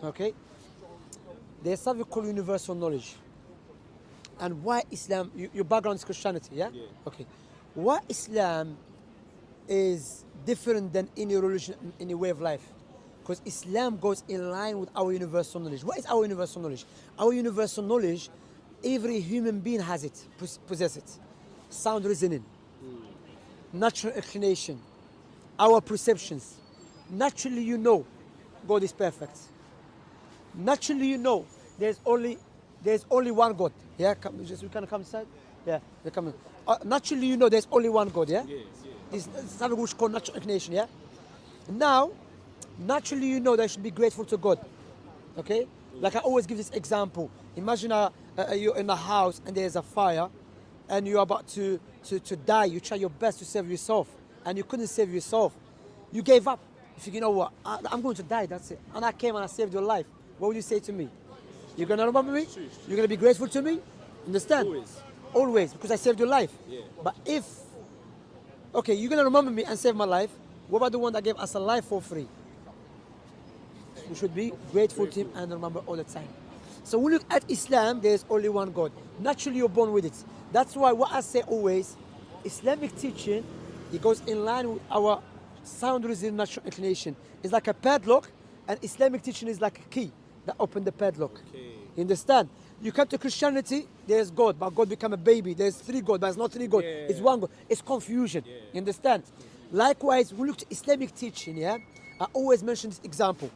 Okay, there's something called universal knowledge. And why Islam, your background is Christianity, yeah? Okay. Why Islam is different than any religion, any way of life? Because Islam goes in line with our universal knowledge. What is our universal knowledge? Our universal knowledge, every human being has it, possess it. Sound reasoning, natural inclination, our perceptions. Naturally you know God is perfect. Naturally you know there's only one God. Yeah, we can come inside. Yeah, they come in. Naturally you know there's only one God. Yeah, this is something which is called natural inclination. Yeah. Now, naturally you know that you should be grateful to God. Okay. Like I always give this example. Imagine you're in a house and there's a fire, and you're about to die. You try your best to save yourself, and you couldn't save yourself. You gave up. You think, you know what? I'm going to die. That's it. And I came and I saved your life. What would you say to me? You're gonna remember me? You're gonna be grateful to me? Understand? Always, because I saved your life. Yeah. But if, okay, you're gonna remember me and save my life, what about the one that gave us a life for free? We should be grateful to him and remember all the time. So when we look at Islam, there's only one God. Naturally, you're born with it. That's why what I say always, Islamic teaching, it goes in line with our sound reason, natural inclination. It's like a padlock, and Islamic teaching is like a key that open the padlock. Okay. You understand? You come to Christianity, there's God, but God become a baby. There's three God, but it's not three God. Yeah. It's one God. It's confusion. Yeah. You understand? Likewise, we look to Islamic teaching, yeah? I always mention this example.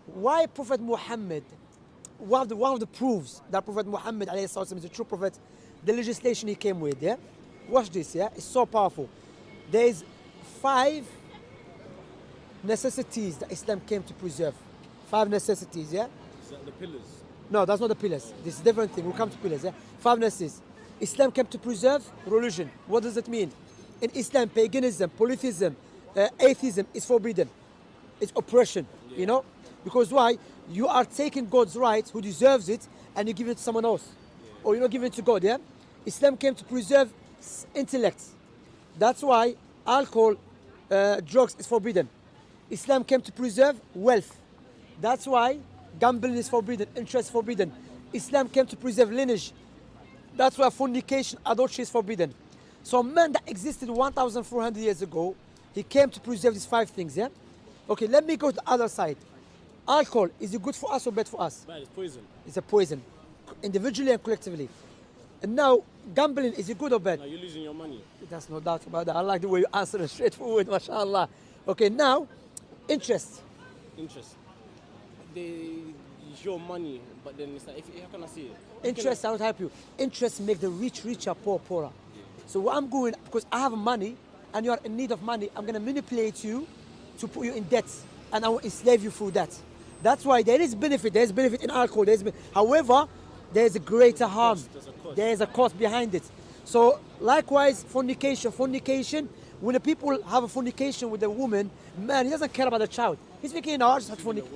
Why Prophet Muhammad, one of the proofs that Prophet Muhammad is a true prophet, the legislation he came with, yeah? Watch this, yeah? It's so powerful. There's 5 necessities that Islam came to preserve. 5 necessities, yeah? Is that the pillars? No, that's not the pillars. This is a different thing. We'll come to pillars, yeah? 5 necessities. Islam came to preserve religion. What does it mean? In Islam, paganism, polytheism, atheism is forbidden. It's oppression, you know? Because why? You are taking God's right, who deserves it, and you give it to someone else. Or you're not giving it to God, yeah? Islam came to preserve intellect. That's why alcohol, drugs is forbidden. Islam came to preserve wealth. That's why gambling is forbidden, interest is forbidden. Islam came to preserve lineage. That's why fornication, adultery is forbidden. So man that existed 1,400 years ago, he came to preserve these 5 things, yeah? Okay, let me go to the other side. Alcohol, is it good for us or bad for us? Bad, it's poison. It's a poison, individually and collectively. And now, gambling, is it good or bad? No, you're losing your money. There's no doubt about that. I like the way you answer it straightforward, mashallah. Okay, now, interest. Interest. It's your money, but then it's like, how can I see it? Interest, I will help you. Interest make the rich richer, poor poorer. Yeah. So what I'm going, because I have money and you are in need of money, I'm going to manipulate you to put you in debt, and I will enslave you through that. That's why there is benefit. There is benefit in alcohol. However, there is a greater harm. There is a cost behind it. So likewise, fornication. Fornication, when the people have a fornication with a woman, man, he doesn't care about the child. He's thinking, no, I just have to fornicate.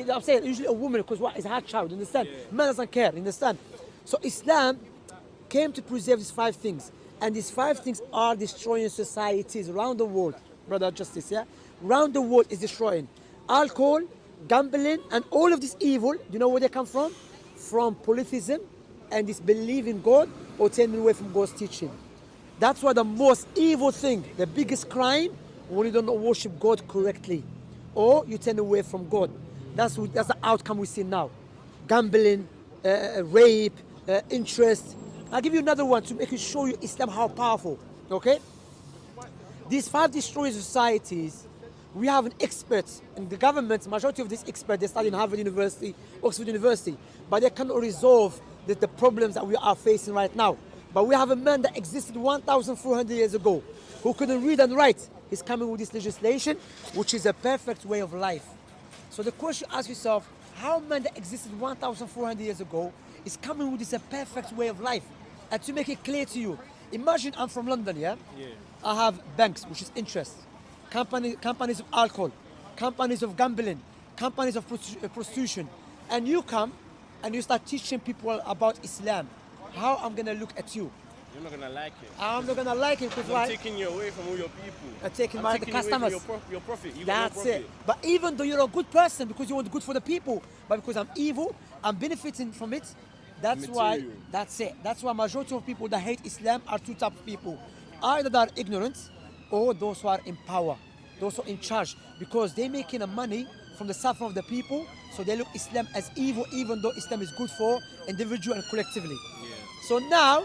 I'm saying usually a woman, because what is her child, understand? Yeah. Man doesn't care, understand? So Islam came to preserve these 5 things. And these 5 things are destroying societies around the world. Brother Justice, yeah? Around the world is destroying. Alcohol, gambling, and all of this evil, you know where they come from? From polytheism and disbelief in God, or turning away from God's teaching. That's why the most evil thing, the biggest crime, when you don't worship God correctly, or you turn away from God. That's the outcome we see now. Gambling, rape, interest. I'll give you another one to make you show you Islam how powerful. Okay? These 5 destroying societies, we have an expert in the government. Majority of these experts, they study in Harvard University, Oxford University, but they cannot resolve the problems that we are facing right now. But we have a man that existed 1,400 years ago who couldn't read and write. He's coming with this legislation, which is a perfect way of life. So the question, ask yourself, how a man that existed 1,400 years ago is coming with this a perfect way of life? And to make it clear to you, imagine I'm from London, yeah? I have banks, which is interest, companies of alcohol, companies of gambling, companies of prostitution, and you come and you start teaching people about Islam. How I'm gonna look at you? You're not gonna like it. I'm not gonna like it because I'm why? taking you away from all your people. Taking I'm my taking you away from customers. your profit. You That's got no it. profit. But even though you're a good person because you want good for the people, but because I'm evil, I'm benefiting from it. That's why. Material. That's it. That's why majority of people that hate Islam are two types of people: either they are ignorant, or those who are in power, those who are in charge, because they're making money from the suffering of the people. So they look Islam as evil, even though Islam is good for individual and collectively. Yeah. So now,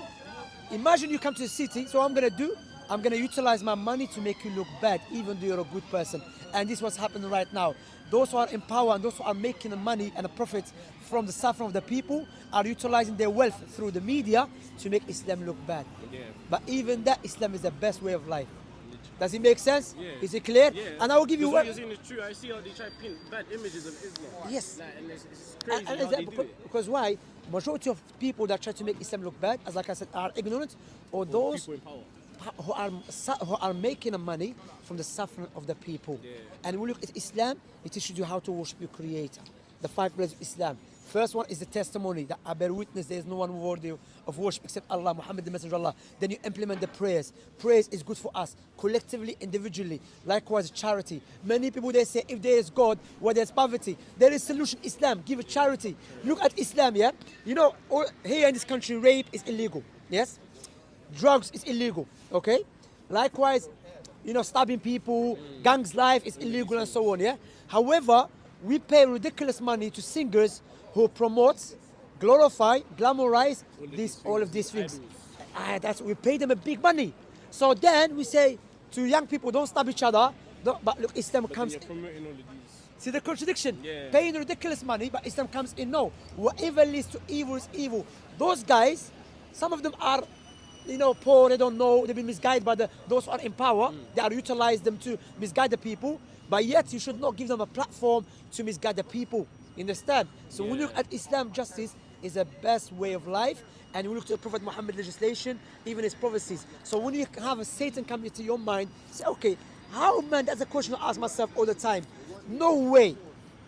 imagine you come to the city. So what I'm gonna do, I'm gonna utilize my money to make you look bad, even though you're a good person. And this is what's happening right now. Those who are in power and those who are making the money and the profit from the suffering of the people are utilizing their wealth through the media to make Islam look bad. Yeah. But even that, Islam is the best way of life. Does it make sense? Yeah. Is it clear? Yeah. And I will give you What one. you're saying is true. I see how they try to paint bad images of Islam. Yes. Like, and it's crazy And how they do it. because why? Majority of people that try to make Islam look bad, as like I said, are ignorant, or those People in power. who are making money from the suffering of the people. Yeah. And when we look at Islam, it teaches you how to worship your Creator. The 5 pillars of Islam. First one is the testimony that I bear witness there is no one worthy of worship except Allah, Muhammad the Messenger of Allah. Then you implement the prayers. Prayers is good for us, collectively, individually. Likewise, charity. Many people they say if there is God, where there's poverty, there is solution. Islam, give a charity. Look at Islam, yeah. You know, here in this country, rape is illegal. Yes, drugs is illegal. Okay. Likewise, you know, stabbing people, gangs life is illegal and so on. Yeah. However, we pay ridiculous money to singers who promote, glorify, glamorize all of these things. We pay them a big money. So then we say to young people, don't stab each other. But look, Islam But then comes. you're promoting all of these. See the contradiction? Yeah. Paying ridiculous money, but Islam comes in. No, whatever leads to evil is evil. Those guys, some of them are, you know, poor. They don't know. They've been misguided by those who are in power. They are utilize them to misguide the people. But yet, you should not give them a platform to misguide the people. You understand? So when you look at Islam, justice is the best way of life. And we look to Prophet Muhammad legislation, even his prophecies. So when you have a Satan come into your mind, say, okay, how, man, that's a question I ask myself all the time. No way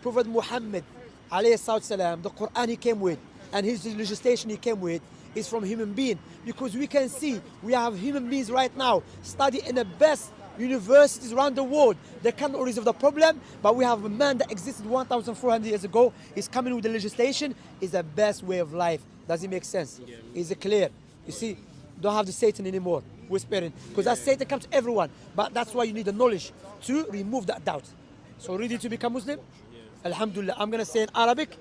Prophet Muhammad, alayhi salam, the Quran he came with, and his legislation he came with, is from human being. Because we can see, we have human beings right now, study in the best universities around the world. They cannot resolve the problem, but we have a man that existed 1,400 years ago. He's coming with the legislation. Is the best way of life. Does it make sense? Yeah. Is it clear? You see, don't have the Satan anymore whispering, because that Satan comes to everyone. But that's why you need the knowledge to remove that doubt. So ready to become Muslim? Yeah. Alhamdulillah. I'm gonna say in Arabic,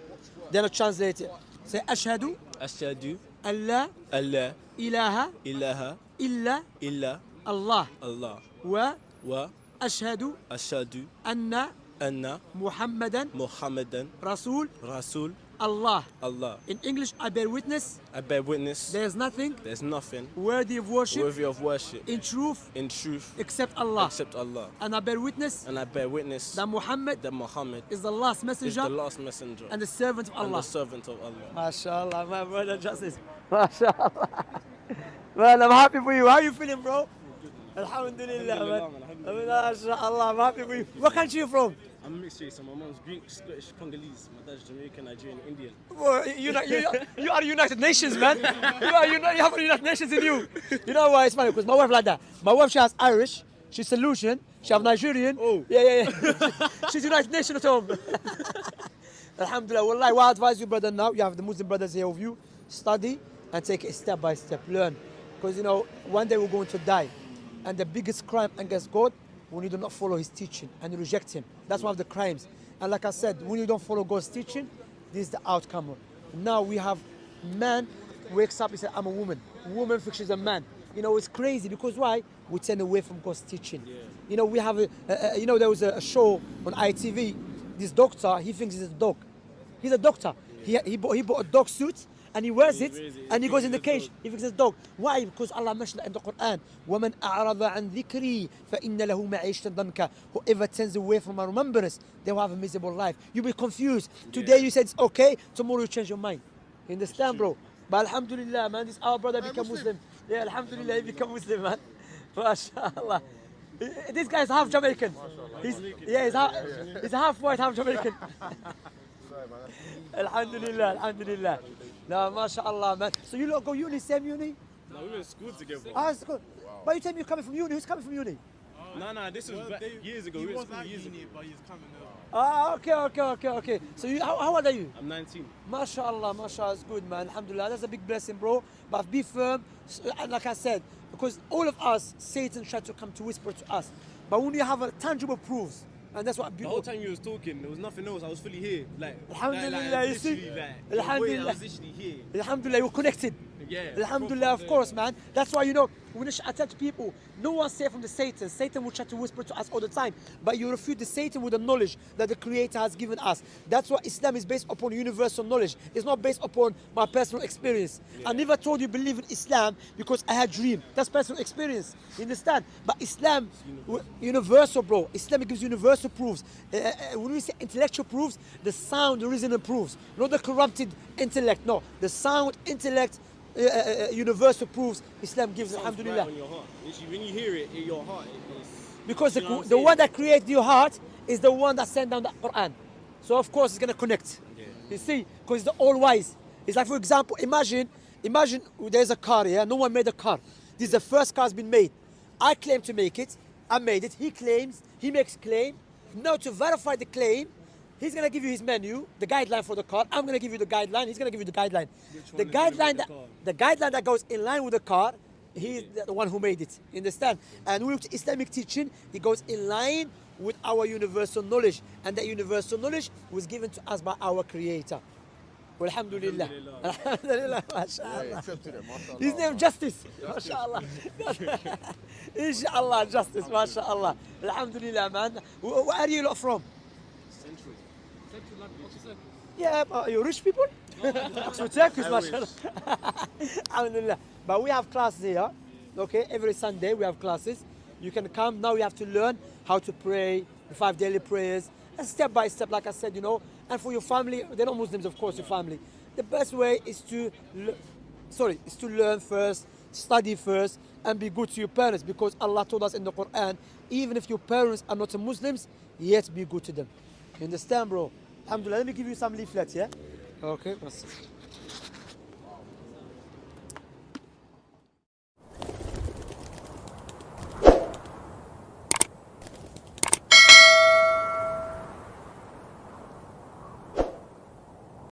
then I'll translate it. Say Ashhadu أشهد an la أن لا ilaha إله illa إلا Allah الله wa وأشهد ashhadu anna أن Muhammadan محمدا Rasul رسول Allah. الله. In English, I bear witness I bear witness there is nothing there's nothing worthy of worship worthy of worship in truth in truth except Allah. except Allah. And I bear witness And I bear witness that Muhammad that Muhammad is the last is messenger the last messenger and the servant of and Allah. the servant of Allah. MashaAllah, my brother Justice. MashaAllah. Man, I'm happy for you. How are you feeling, bro? Alhamdulillah, man. MashaAllah, I'm happy for you. What country are you from? I'm mixed race. So my mom's Greek, Scottish, Congolese. My dad's Jamaican, Nigerian, Indian. Well, you are United Nations, man. You have a United Nations in you. You know why it's funny? Because my wife like that. My wife, she has Irish. She's Solution. She have Nigerian. Oh. Yeah. She's United Nations at home. Alhamdulillah. Wallahi, what I advise you, brother, now, you have the Muslim brothers here with you. Study and take it step by step. Learn. Because, you know, one day we're going to die. And the biggest crime against God, when you do not follow his teaching and you reject him. That's one of the crimes. And like I said, when you don't follow God's teaching, this is the outcome. Now we have man wakes up, he said, I'm a woman. Woman thinks she's a man. You know, it's crazy because why? We turn away from God's teaching. Yeah. You know, we have you know, there was a show on ITV. This doctor, he thinks he's a dog. He's a doctor. He bought a dog suit and he wears it and he goes in the cage. He thinks it's a dog. Why? Because Allah mentioned in the Quran, وَمَنْ أَعْرَضَ عَنْ ذِكْرِي فَإِنَّ لَهُ مَعِيشَةً ضَنْكَ. Whoever turns away from my remembrance, they will have a miserable life. You'll be confused. Today you said it's okay, tomorrow you change your mind. You understand, bro? But alhamdulillah, man, this our brother become Muslim. Yeah, alhamdulillah, he become Muslim, man. MashaAllah. This guy is half Jamaican. He's half white, half Jamaican. Alhamdulillah. No, mashallah, man. So you lot go uni, same uni? No, we were in school together. Ah, it's good. But you tell me you're coming from uni. Who's coming from uni? No, this was back years ago. He We were in was school at years ago. uni, but he's coming over. Ah, okay. So how old are you? I'm 19. MashaAllah, it's good, man. Alhamdulillah, that's a big blessing, bro. But be firm, and like I said, because all of us, Satan tried to come to whisper to us. But when you have a tangible proofs, and that's what The whole time you was talking, there was nothing else. I was fully here. Alhamdulillah, you see? literally, Alhamdulillah. I was literally here. Alhamdulillah, you're connected. Yeah. Alhamdulillah, of course, man. That's why, when I tell people, no one's safe from the Satan. Satan will try to whisper to us all the time. But you refute the Satan with the knowledge that the Creator has given us. That's why Islam is based upon universal knowledge. It's not based upon my personal experience. I never told you believe in Islam because I had dream. That's personal experience. You understand? But Islam, universal, bro. Islam gives universal proofs. When we say intellectual proofs, the sound, the reasoning proofs. Not the corrupted intellect. No, the sound, intellect, universal proofs Islam gives. Alhamdulillah. Right on your heart. Literally, when you hear it in your heart, it's, Because you know what I'm the saying? one that created your heart is the one that sent down the Quran. So of course it's gonna connect. Yeah. You see, because it's the all wise. It's like, for example, imagine there's a car here. No one made a car. This is the first car has been made. I claim to make it. I made it. He claims. He makes claim. Now to verify the claim, he's gonna give you his menu, the guideline for the car. I'm gonna give you the guideline. He's gonna give you the guideline. one The is gonna guideline make the that car? the guideline that goes in line with the car, he's the one who made it. You understand? And with Islamic teaching, it goes in line with our universal knowledge, and that universal knowledge was given to us by our Creator. Alhamdulillah. Alhamdulillah. MashaAllah. Accepted it, mashallah. His name Justice. MashaAllah. Inshallah, Justice. MashaAllah. Alhamdulillah, man. Where are you lot from? Central. Yeah, you rich people? Oxford Circus, mashallah. Alhamdulillah. But we have classes here. Okay, every Sunday we have classes. You can come. Now you have to learn how to pray, the 5 daily prayers, and step by step, like I said, And for your family, they're not Muslims, of course, your family. The best way is to learn first, study first, and be good to your parents, because Allah told us in the Quran, even if your parents are not Muslims, yet be good to them. You understand, bro? Alhamdulillah. Let me give you some leaflets, yeah? Okay.